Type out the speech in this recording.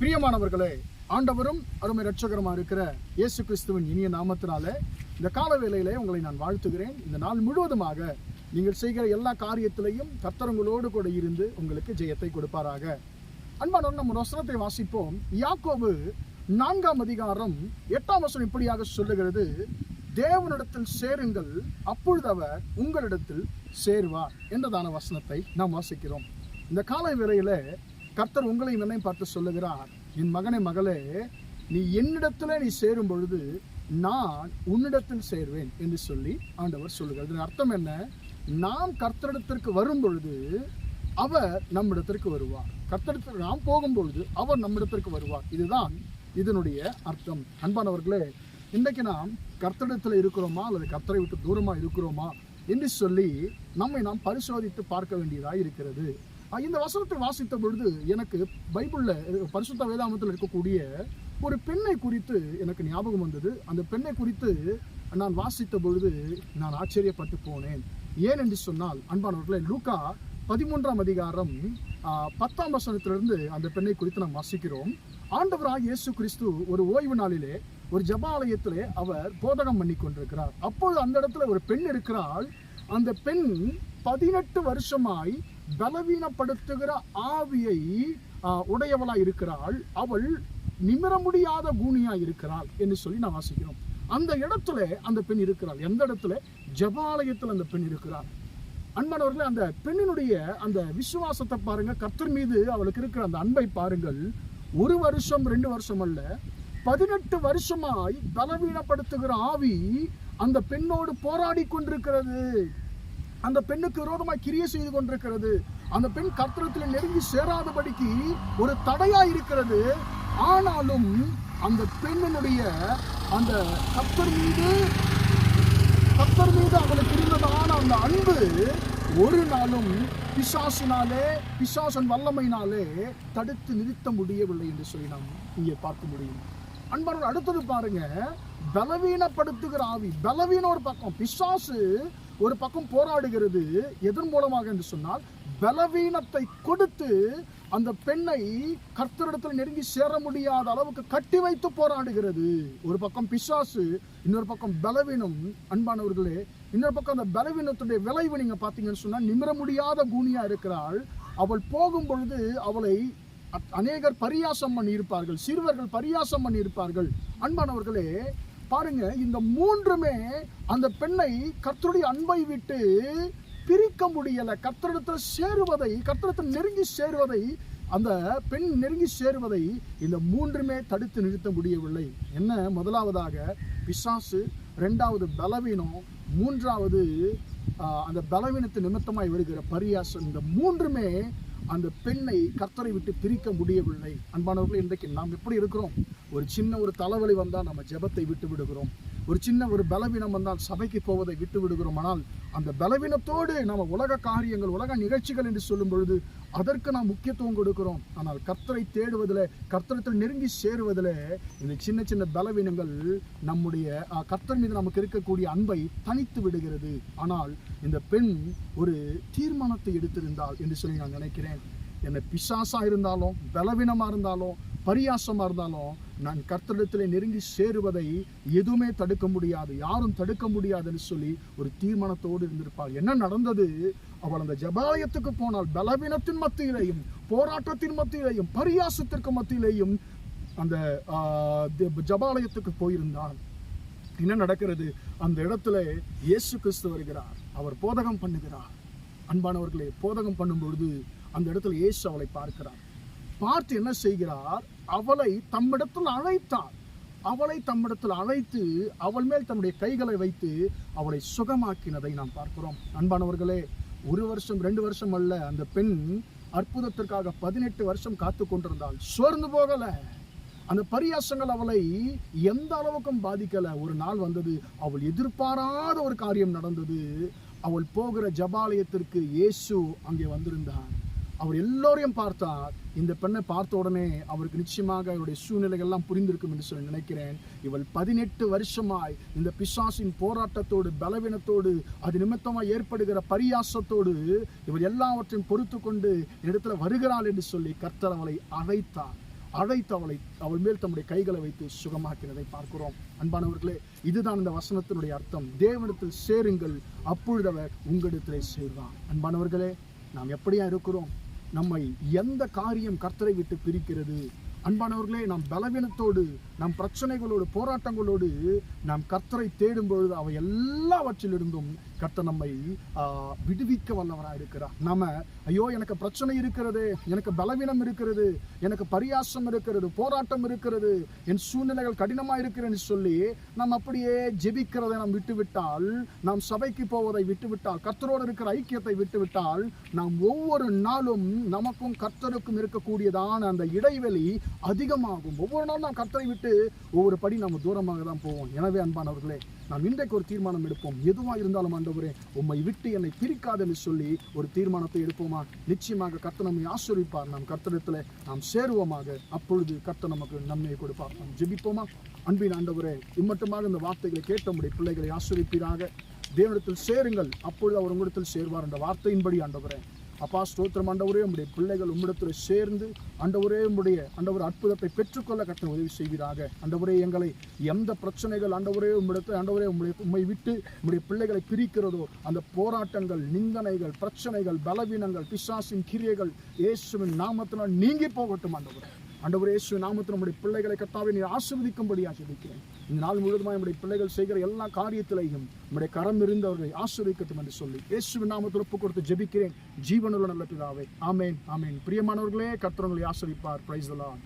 பிரியமானவர்களே, ஆண்டவரும் அருமை இரட்சகருமா இருக்கிற இயேசு கிறிஸ்துவின் இனிய நாமத்தினாலே இந்த கால வேளையிலே உங்களை நான் வாழ்த்துகிறேன். இந்த நாள் முழுவதுமாக நீங்கள் செய்கிற எல்லா காரியத்திலையும் கர்த்தர் உங்களோடு கூட இருந்து உங்களுக்கு ஜெயத்தை கொடுப்பாராக. அன்பானவர்கள், நம்ம வசனத்தை வாசிப்போம். யாக்கோபு 4ஆம் அதிகாரம் 8ஆம் வசனம் இப்படியாக சொல்லுகிறது, தேவனிடத்தில் சேருங்கள், அப்பொழுது அவர் உங்களிடத்தில் சேருவார் என்றதான வசனத்தை நாம் வாசிக்கிறோம். இந்த காலை வேளையில கர்த்தர் உங்களை என்னை பார்த்து சொல்லுகிறார், என் மகனே மகளே, நீ என்னிடத்துல நீ சேரும் பொழுது நான் உன்னிடத்தில் சேர்வேன் என்று சொல்லி ஆண்டவர் சொல்லுகிறார். அர்த்தம் என்ன? நாம் கர்த்தரிடத்திற்கு வரும் பொழுது அவர் நம்மிடத்திற்கு வருவார். கர்த்தரிடத்திற்கு நாம் போகும்பொழுது அவர் நம்மிடத்திற்கு வருவார். இதுதான் இதனுடைய அர்த்தம். அன்பானவர்களே, இன்றைக்கு நாம் கர்த்தரிடத்தில் இருக்கிறோமா அல்லது கர்த்தரை விட்டு தூரமா இருக்கிறோமா என்று சொல்லி நம்மை நாம் பரிசோதித்து பார்க்க வேண்டியதாக இருக்கிறது. இந்த வசனத்தை வாசித்த பொழுது எனக்கு பைபிள்ல பரிசுத்த வேதாகமத்தில் இருக்கக்கூடிய ஒரு பெண்ணை குறித்து எனக்கு ஞாபகம் வந்தது. அந்த பெண்ணை குறித்து நான் வாசித்த பொழுது நான் ஆச்சரியப்பட்டு போனேன். ஏன் என்று சொன்னால், அன்பானவர்களே, லூக்கா 13ஆம் அதிகாரம் 10ஆம் வசனத்திலிருந்து அந்த பெண்ணை குறித்து நாம் வாசிக்கிறோம். ஆண்டவராக இயேசு கிறிஸ்து ஒரு ஓய்வு நாளிலே ஒரு ஜெபாலயத்திலே அவர் போதகம் பண்ணி கொண்டிருக்கிறார். அப்பொழுது அந்த இடத்துல ஒரு பெண் இருக்கிறாள். அந்த பெண் 18 வருஷமாய் பலவீனப்படுத்துகிற ஆவியை உடையவளாய் இருக்கிறாள். அவள் நிமிர முடியாத கூனியாய் இருக்கிறாள் என்று சொல்லி நான் வாசிக்கிறோம். அந்த இடத்துல அந்த பெண் இருக்கிறாள். எந்த இடத்துல? ஜெபாலயத்தில் அந்த பெண் இருக்கிறாள். அன்பானவர்களே, அந்த பெண்ணினுடைய அந்த விசுவாசத்தை பாருங்க, கர்த்தர் மீது அவளுக்கு இருக்கிற அந்த அன்பை பாருங்கள். 1 வருஷம் 2 வருஷம் அல்ல, 18 வருஷமாய் பலவீனப்படுத்துகிற ஆவி அந்த பெண்ணோடு போராடி கொண்டிருக்கிறது. அந்த பெண்ணுக்கு விரோதமாய் கிரியை செய்து கொண்டிருக்கிறது. அந்த பெண் கர்த்தரிடத்தில் நெருங்கி சேராதபடிக்கு ஒரு தடையா இருக்கிறது. ஆனாலும் அந்த பெண்ணினுடைய அந்த கர்த்தர் மீது அவளுக்கு இருந்ததான அந்த அன்பு ஒரு நாளும் பிசாசன் வல்லமையினாலே தடுத்து நிறுத்த முடியவில்லை என்று சொல்லி நாம் இங்கே பார்க்க முடியும். அன்பானவர், அடுத்தது பாருங்க, பலவீனப்படுத்துகிற ஆவி. பலவீனம் ஒரு பக்கம், பிசாசு ஒரு பக்கம் போராடுகிறது. எதன் மூலமாக என்று சொன்னால், பலவீனத்தை கொடுத்து அந்த பெண்ணை கர்த்தரிடத்தில் நெருங்கி சேர முடியாத அளவுக்கு கட்டி வைத்து போராடுகிறது. ஒரு பக்கம் பிசாசு, இன்னொரு பக்கம் பலவீனம். அன்பானவர்களே, இன்னொரு பக்கம் அந்த பலவீனத்துடைய விளைவு நீங்க பாத்தீங்கன்னு சொன்னா, நிமிர முடியாத கூனியா இருக்கிறாள். அவள் போகும் பொழுது அவளை அநேகர் பரியாசம் பண்ணி இருப்பார்கள், சிறுவர்கள் பரியாசம் பண்ணி இருப்பார்கள். அன்பானவர்களே பாருங்க, இந்த மூன்றுமே அந்த பெண்ணை கர்த்தருடைய அன்பை விட்டு பிரிக்க முடியல. கர்த்தரிடத்தில் நெருங்கி சேருவதை, அந்த பெண் நெருங்கி சேருவதை இந்த மூன்றுமே தடுத்து நிறுத்த முடியவில்லை. என்ன? முதலாவதாக பிசாசு, இரண்டாவது பலவீனம், மூன்றாவது அந்த பலவீனத்து நிமித்தமாய் வருகிற பரியாசம். இந்த மூன்றுமே அந்த பெண்ணை கர்த்தரை விட்டு பிரிக்க முடியவில்லை. அன்பானவர்களே, இன்றைக்கு நாம் எப்படி இருக்கிறோம்? ஒரு சின்ன ஒரு தலைவலி வந்தால் நம்ம ஜெபத்தை விட்டு விடுகிறோம். ஒரு சின்ன ஒரு பலவீனம் வந்தால் சபைக்கு போவதை விட்டு விடுகிறோம். ஆனால் அந்த பலவீனத்தோடு நம்ம உலக காரியங்கள், உலக நிகழ்ச்சிகள் என்று சொல்லும் பொழுது அதற்கு நாம் முக்கியத்துவம் கொடுக்கிறோம். ஆனால் கர்த்தரை தேடுவதில், கர்த்தரத்தில் நெருங்கி சேருவதில் இந்த சின்ன சின்ன பலவீனங்கள் நம்முடைய கர்த்தர் மீது நமக்கு இருக்கக்கூடிய அன்பை தனித்து விடுகிறது. ஆனால் இந்த பெண் ஒரு தீர்மானத்தை எடுத்திருந்தாள் என்று சொல்லி நான் நினைக்கிறேன். என்ன பிசாசா இருந்தாலும், பலவீனமா இருந்தாலும், பரியாசமா இருந்தாலும், நான் கர்த்தரிடத்திலே நெருங்கி சேருவதை எதுவுமே தடுக்க முடியாது, யாரும் தடுக்க முடியாதுன்னு சொல்லி ஒரு தீர்மானத்தோடு இருந்திருப்பாள். என்ன நடந்தது? அவள் அந்த ஜெபாலயத்துக்கு போனால் பலவீனத்தின் மத்தியிலேயும், போராட்டத்தின் மத்தியிலேயும், பரியாசத்திற்கு மத்தியிலேயும் அந்த ஜெபாலயத்துக்கு போயிருந்தாள். என்ன நடக்கிறது? அந்த இடத்துல இயேசு கிறிஸ்து வருகிறார். அவர் போதகம் பண்ணுகிறார். அன்பானவர்களே, போதகம் பண்ணும் பொழுது அந்த இடத்துல இயேசு அவளை பார்க்கிறார். பார்த்து என்ன செய்கிறார்? அவளை தம்மிடத்தில் அழைத்தார். அவளை தம்மிடத்தில் அழைத்து அவள் மேல் தன்னுடைய கைகளை வைத்து அவளை சுகமாக்கினதை நாம் பார்க்கிறோம். அன்பானவர்களே, 1 வருஷம் 2 வருஷம் அல்ல, அந்த பெண் அற்புதத்திற்காக 18 வருஷம் காத்து கொண்டிருந்தாள். சோர்ந்து போகல. அந்த பரியாசங்கள் அவளை எந்த அளவுக்கும் பாதிக்கல. ஒரு நாள் வந்தது, அவள் எதிர்பாராத ஒரு காரியம் நடந்தது. அவள் போகிற ஜெபாலயத்திற்கு இயேசு அங்கே வந்திருந்தார். அவர் எல்லோரையும் பார்த்தார். இந்த பெண்ணை பார்த்த உடனே அவருக்கு நிச்சயமாக அவருடைய சூழ்நிலைகள்லாம் புரிந்திருக்கும் என்று சொல்லி நினைக்கிறேன். இவள் 18 வருஷமாய் இந்த பிசாசின் போராட்டத்தோடு, பலவீனத்தோடு, அது நிமித்தமாக ஏற்படுகிற பரியாசத்தோடு இவள் எல்லாவற்றையும் பொறுத்து கொண்டு இடத்துல வருகிறாள் என்று சொல்லி கர்த்தர் அவளை அழைத்தார். அழைத்து அவள் மேல் தம்முடைய கைகளை வைத்து சுகமாக்கிறதை பார்க்கிறோம். அன்பானவர்களே, இதுதான் இந்த வசனத்தினுடைய அர்த்தம். தேவனிடத்தில் சேருங்கள், அப்பொழுது அவர் உங்களிடத்திலே சேர்வார். அன்பானவர்களே, நாம் எப்படியா இருக்கிறோம்? நம்மை எந்த காரியம் கர்த்தரை விட்டு பிரிக்கிறது? அன்பானவர்களே, நாம் பலவீனத்தோடு, நம் பிரச்சனைகளோடு, போராட்டங்களோடு நாம் கர்த்தரை தேடும் பொழுது அவை எல்லாவற்றிலிருந்தும் கர்த்தர் நம்மை விடுவிக்க வல்லவராக இருக்கிறார். நாம ஐயோ எனக்கு பிரச்சனை இருக்கிறது, எனக்கு பலவீனம் இருக்கிறது, எனக்கு பரியாசம் இருக்கிறது, போராட்டம் இருக்கிறது, என் சூழ்நிலைகள் கடினமா இருக்கிறேன்னு சொல்லி நாம் அப்படியே ஜெபிக்கிறதை நாம் விட்டுவிட்டால், நாம் சபைக்கு போவதை விட்டுவிட்டால், கர்த்தரோடு இருக்கிற ஐக்கியத்தை விட்டுவிட்டால், நாம் ஒவ்வொரு நாளும் நமக்கும் கர்த்தருக்கும் இருக்கக்கூடியதான அந்த இடைவெளி அதிகமாகும். ஒவ்வொரு நாளும் நாம் கர்த்தரை விட்டு ஒவ்வொரு படி நாம் தூரமாக தான் போவோம். எனவே அன்பானவர்களே, நாம் இன்றைக்கு ஒரு தீர்மானம் எடுப்போம். எதுவாக இருந்தாலும் ஆண்டவரே, உம்மை விட்டு என்னை பிரிக்காதுன்னு சொல்லி ஒரு தீர்மானத்தை எடுப்போமா? நிச்சயமாக கர்த்தர் நம்மை ஆசீர்வதிப்பார். நாம் கர்த்தரிடத்தில் நாம் சேருவோமாக. அப்பொழுது கர்த்தர் நமக்கு நன்மையை கொடுப்பார். நாம் ஜெபிப்போமா? அன்பின் ஆண்டவரே, இம்மட்டுமாக இந்த வார்த்தைகளை கேட்ட உம்முடைய பிள்ளைகளை ஆசீர்வதிப்பீராக. தேவனிடத்தில் சேருங்கள், அப்பொழுது அவர் உங்களிடத்தில் சேர்வார் என்ற வார்த்தையின்படி ஆண்டவரே, அப்பா ஸ்தோத்திரம் ஆண்டவரே, உம்முடைய பிள்ளைகள் உம்மிடத்தில் சேர்ந்து ஆண்டவரே உம்முடைய அற்புதத்தை பெற்றுக்கொள்ள கர்த்தர் உதவி செய்வீராக. ஆண்டவரே, எங்களை எந்த பிரச்சனைகள் ஆண்டவரே உம்மிடத்தில் ஆண்டவரே உம்மை விட்டு உம்முடைய பிள்ளைகளை பிரிக்கிறதோ அந்த போராட்டங்கள், நிந்தனைகள், பிரச்சனைகள், பலவீனங்கள், பிசாசின் கிரியைகள் இயேசுவின் நாமத்தினால் நீங்கி போகட்டும். ஆண்டவரே, இயேசுவின் நாமத்தில் நம்முடைய பிள்ளைகளை கர்த்தாவே நீர் ஆசீர்வதிக்கும்படியாக ஜெபிக்கிறேன். இந்த நாள் முழுவதுமாக நம்முடைய பிள்ளைகள் செய்கிற எல்லா காரியத்திலையும் நம்முடைய கரம் இருந்து அவர்களை ஆசீர்வதிக்கட்டும் என்று சொல்லி இயேசுவின் நாமத்தில் ஒப்பு கொடுத்து ஜெபிக்கிறேன். ஜீவனுள்ள நல்ல பிதாவே, ஆமேன், ஆமேன். பிரியமானவர்களே, கர்த்தர் உங்களை ஆசீர்வதிப்பார். Praise the Lord.